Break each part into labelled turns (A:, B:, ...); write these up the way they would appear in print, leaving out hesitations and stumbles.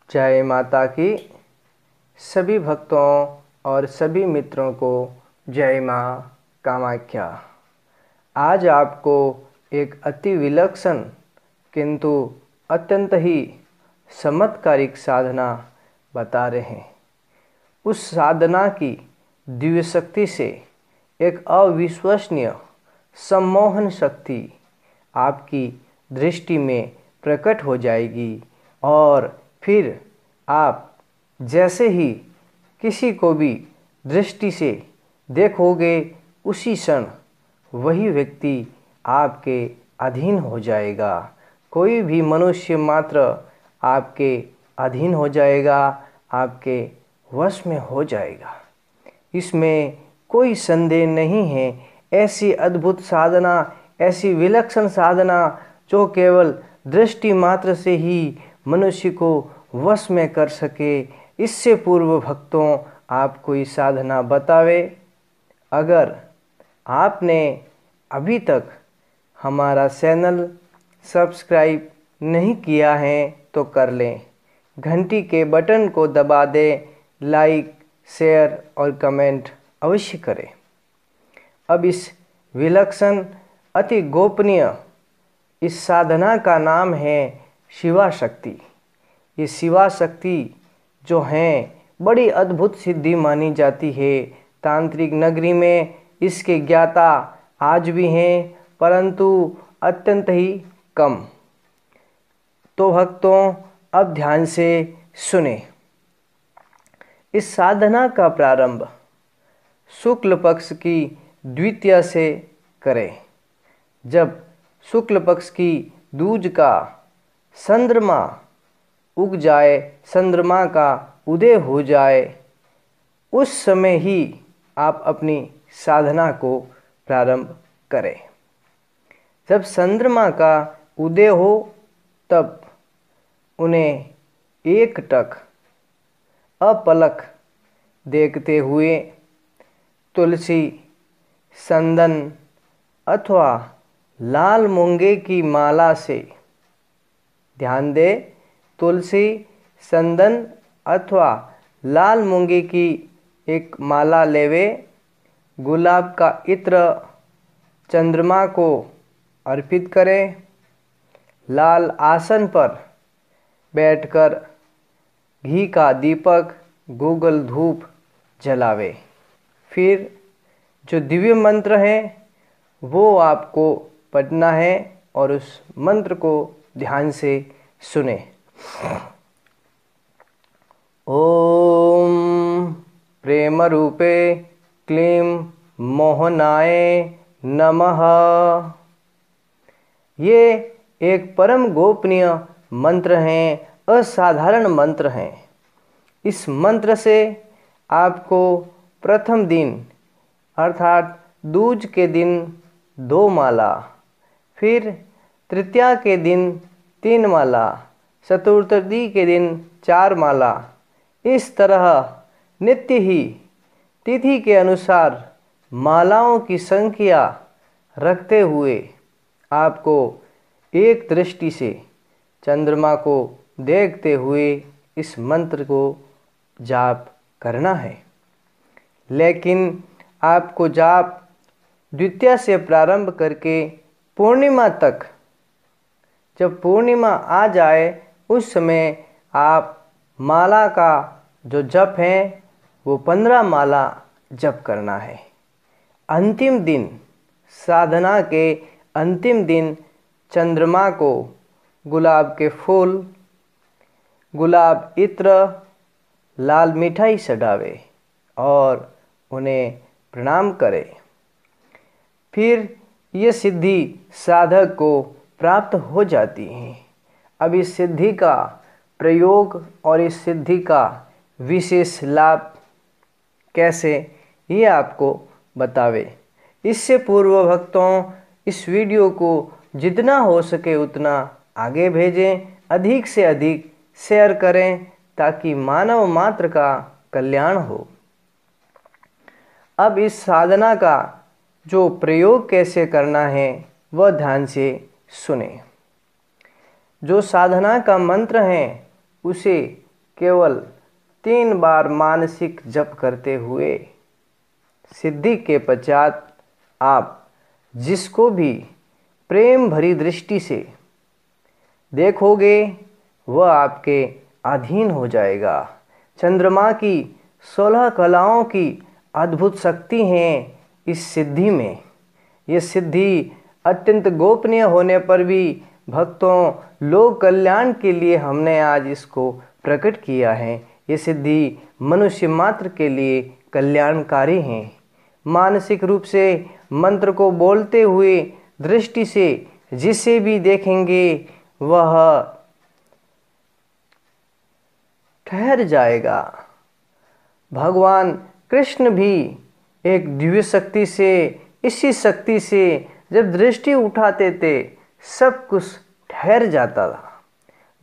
A: जय माता की। सभी भक्तों और सभी मित्रों को जय माँ कामाख्या। आज आपको एक अति विलक्षण किंतु अत्यंत ही चमत्कारिक साधना बता रहे हैं। उस साधना की दिव्य शक्ति से एक अविश्वसनीय सम्मोहन शक्ति आपकी दृष्टि में प्रकट हो जाएगी और फिर आप जैसे ही किसी को भी दृष्टि से देखोगे उसी क्षण वही व्यक्ति आपके अधीन हो जाएगा। कोई भी मनुष्य मात्र आपके अधीन हो जाएगा, आपके वश में हो जाएगा। इसमें कोई संदेह नहीं है। ऐसी अद्भुत साधना, ऐसी विलक्षण साधना जो केवल दृष्टि मात्र से ही मनुष्य को वश में कर सके, इससे पूर्व भक्तों आपको ये साधना बतावे। अगर आपने अभी तक हमारा चैनल सब्सक्राइब नहीं किया है तो कर लें, घंटी के बटन को दबा दें, लाइक शेयर और कमेंट अवश्य करें। अब इस विलक्षण अति गोपनीय इस साधना का नाम है शिवा शक्ति। ये शिवा शक्ति जो हैं बड़ी अद्भुत सिद्धि मानी जाती है। तांत्रिक नगरी में इसके ज्ञाता आज भी हैं, परंतु अत्यंत ही कम। तो भक्तों अब ध्यान से सुने। इस साधना का प्रारंभ शुक्ल पक्ष की द्वितीया से करें। जब शुक्ल पक्ष की दूज का चंद्रमा उग जाए, चंद्रमा का उदय हो जाए, उस समय ही आप अपनी साधना को प्रारंभ करें। जब चंद्रमा का उदय हो तब उन्हें एकटक अपलक देखते हुए तुलसी, चंदन अथवा लाल मूंगे की माला से, ध्यान दे, तुलसी, चंदन अथवा लाल मूंगे की एक माला लेवे, गुलाब का इत्र चंद्रमा को अर्पित करें, लाल आसन पर बैठकर घी का दीपक गूगल धूप जलावे। फिर जो दिव्य मंत्र है वो आपको पढ़ना है और उस मंत्र को ध्यान से सुने। ओम प्रेम रूपे क्लीं मोहनाय नमः। ये एक परम गोपनीय मंत्र हैं, असाधारण मंत्र हैं। इस मंत्र से आपको प्रथम दिन अर्थात दूज के दिन 2 माला, फिर तृतीया के दिन 3 माला, चतुर्थी के दिन 4 माला, इस तरह नित्य ही तिथि के अनुसार मालाओं की संख्या रखते हुए आपको एक दृष्टि से चंद्रमा को देखते हुए इस मंत्र को जाप करना है। लेकिन आपको जाप द्वितीया से प्रारंभ करके पूर्णिमा तक, जब पूर्णिमा आ जाए उस समय आप माला का जो जप है वो 15 माला जप करना है। अंतिम दिन, साधना के अंतिम दिन चंद्रमा को गुलाब के फूल, गुलाब इत्र, लाल मिठाई चढ़ावे और उन्हें प्रणाम करें। फिर ये सिद्धि साधक को प्राप्त हो जाती है। अब इस सिद्धि का प्रयोग और इस सिद्धि का विशेष लाभ कैसे, ये आपको बतावे। इससे पूर्व भक्तों इस वीडियो को जितना हो सके उतना आगे भेजें, अधिक से अधिक शेयर करें ताकि मानव मात्र का कल्याण हो। अब इस साधना का जो प्रयोग कैसे करना है वह ध्यान से सुने। जो साधना का मंत्र है उसे केवल 3 बार मानसिक जप करते हुए सिद्धि के पश्चात आप जिसको भी प्रेम भरी दृष्टि से देखोगे वह आपके अधीन हो जाएगा। चंद्रमा की 16 कलाओं की अद्भुत शक्ति हैं इस सिद्धि में। ये सिद्धि अत्यंत गोपनीय होने पर भी भक्तों लोक कल्याण के लिए हमने आज इसको प्रकट किया है। ये सिद्धि मनुष्य मात्र के लिए कल्याणकारी है। मानसिक रूप से मंत्र को बोलते हुए दृष्टि से जिसे भी देखेंगे वह ठहर जाएगा। भगवान कृष्ण भी एक दिव्य शक्ति से, इसी शक्ति से जब दृष्टि उठाते थे सब कुछ ठहर जाता था।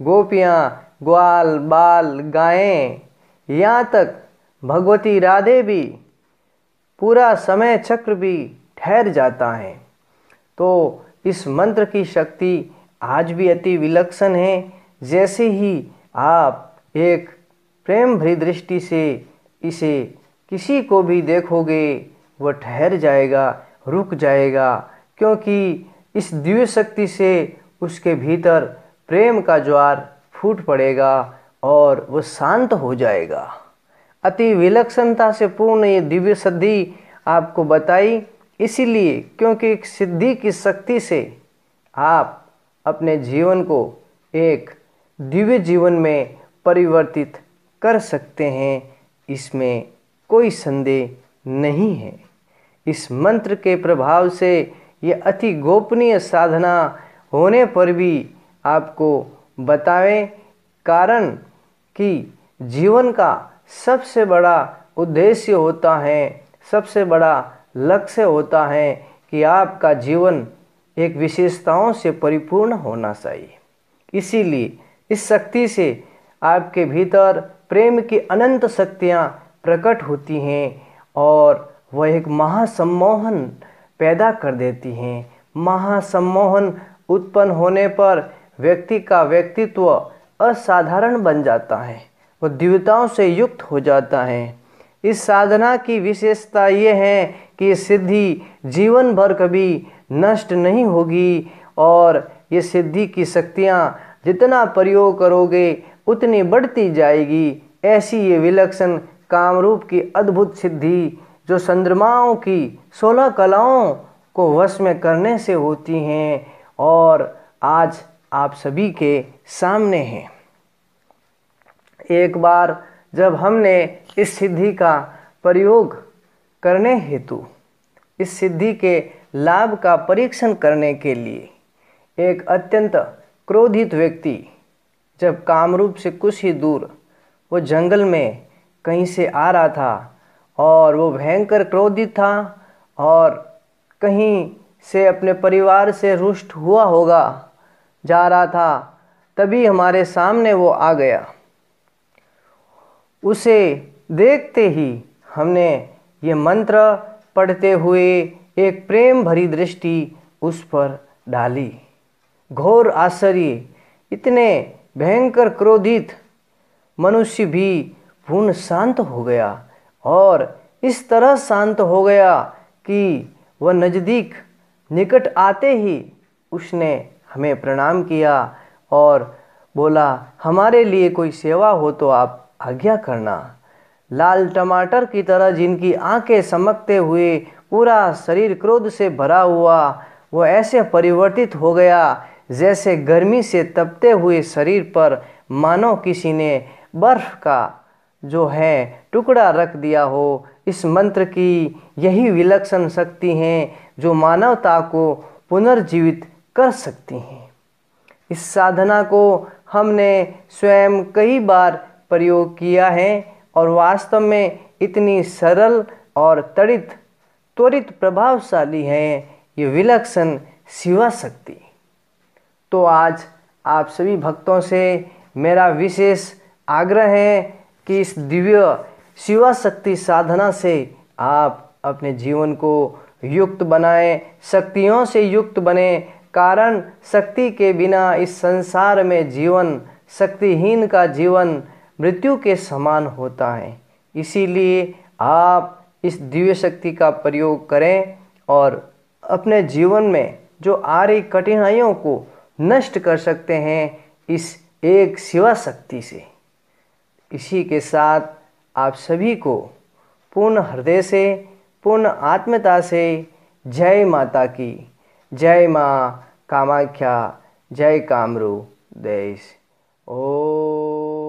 A: गोपियाँ, ग्वाल बाल, गायें, यहाँ तक भगवती राधे भी, पूरा समय चक्र भी ठहर जाता है। तो इस मंत्र की शक्ति आज भी अति विलक्षण है। जैसे ही आप एक प्रेम भरी दृष्टि से इसे किसी को भी देखोगे वह ठहर जाएगा, रुक जाएगा, क्योंकि इस दिव्य शक्ति से उसके भीतर प्रेम का ज्वार फूट पड़ेगा और वह शांत हो जाएगा। अति विलक्षणता से पूर्ण ये दिव्य सिद्धि आपको बताई इसीलिए क्योंकि एक सिद्धि की शक्ति से आप अपने जीवन को एक दिव्य जीवन में परिवर्तित कर सकते हैं, इसमें कोई संदेह नहीं है। इस मंत्र के प्रभाव से ये अति गोपनीय साधना होने पर भी आपको बताएं, कारण कि जीवन का सबसे बड़ा उद्देश्य होता है, सबसे बड़ा लक्ष्य होता है कि आपका जीवन एक विशेषताओं से परिपूर्ण होना चाहिए। इसीलिए इस शक्ति से आपके भीतर प्रेम की अनंत शक्तियाँ प्रकट होती हैं और वह एक महासम्मोहन पैदा कर देती हैं। महासम्मोहन उत्पन्न होने पर व्यक्ति का व्यक्तित्व असाधारण बन जाता है, वह दिव्यताओं से युक्त हो जाता है। इस साधना की विशेषता ये है कि सिद्धि जीवन भर कभी नष्ट नहीं होगी और ये सिद्धि की शक्तियाँ जितना प्रयोग करोगे उतनी बढ़ती जाएगी। ऐसी ये विलक्षण कामरूप की अद्भुत सिद्धि जो चंद्रमाओं की 16 कलाओं को वश में करने से होती हैं और आज आप सभी के सामने हैं। एक बार जब हमने इस सिद्धि का प्रयोग करने हेतु, इस सिद्धि के लाभ का परीक्षण करने के लिए एक अत्यंत क्रोधित व्यक्ति जब कामरूप से कुछ ही दूर वो जंगल में कहीं से आ रहा था और वो भयंकर क्रोधित था और कहीं से अपने परिवार से रुष्ट हुआ होगा, जा रहा था, तभी हमारे सामने वो आ गया। उसे देखते ही हमने ये मंत्र पढ़ते हुए एक प्रेम भरी दृष्टि उस पर डाली। घोर आश्चर्य, इतने भयंकर क्रोधित मनुष्य भी पूर्ण शांत हो गया और इस तरह शांत हो गया कि वह निकट आते ही उसने हमें प्रणाम किया और बोला, हमारे लिए कोई सेवा हो तो आप आज्ञा करना। लाल टमाटर की तरह जिनकी आंखें चमकते हुए पूरा शरीर क्रोध से भरा हुआ, वो ऐसे परिवर्तित हो गया जैसे गर्मी से तपते हुए शरीर पर मानो किसी ने बर्फ का जो है टुकड़ा रख दिया हो। इस मंत्र की यही विलक्षण शक्ति है जो मानवता को पुनर्जीवित कर सकती हैं। इस साधना को हमने स्वयं कई बार प्रयोग किया है और वास्तव में इतनी सरल और त्वरित प्रभावशाली है ये विलक्षण शिवा शक्ति। तो आज आप सभी भक्तों से मेरा विशेष आग्रह है कि इस दिव्य शिवा शक्ति साधना से आप अपने जीवन को युक्त बनाएं, शक्तियों से युक्त बने। कारण शक्ति के बिना इस संसार में जीवन, शक्तिहीन का जीवन मृत्यु के समान होता है। इसीलिए आप इस दिव्य शक्ति का प्रयोग करें और अपने जीवन में जो आ रही कठिनाइयों को नष्ट कर सकते हैं इस एक शिवा शक्ति से। इसी के साथ आप सभी को पूर्ण हृदय से, पूर्ण आत्मीयता से जय माता की, जय माँ कामाख्या, जय कामरू देश। ओ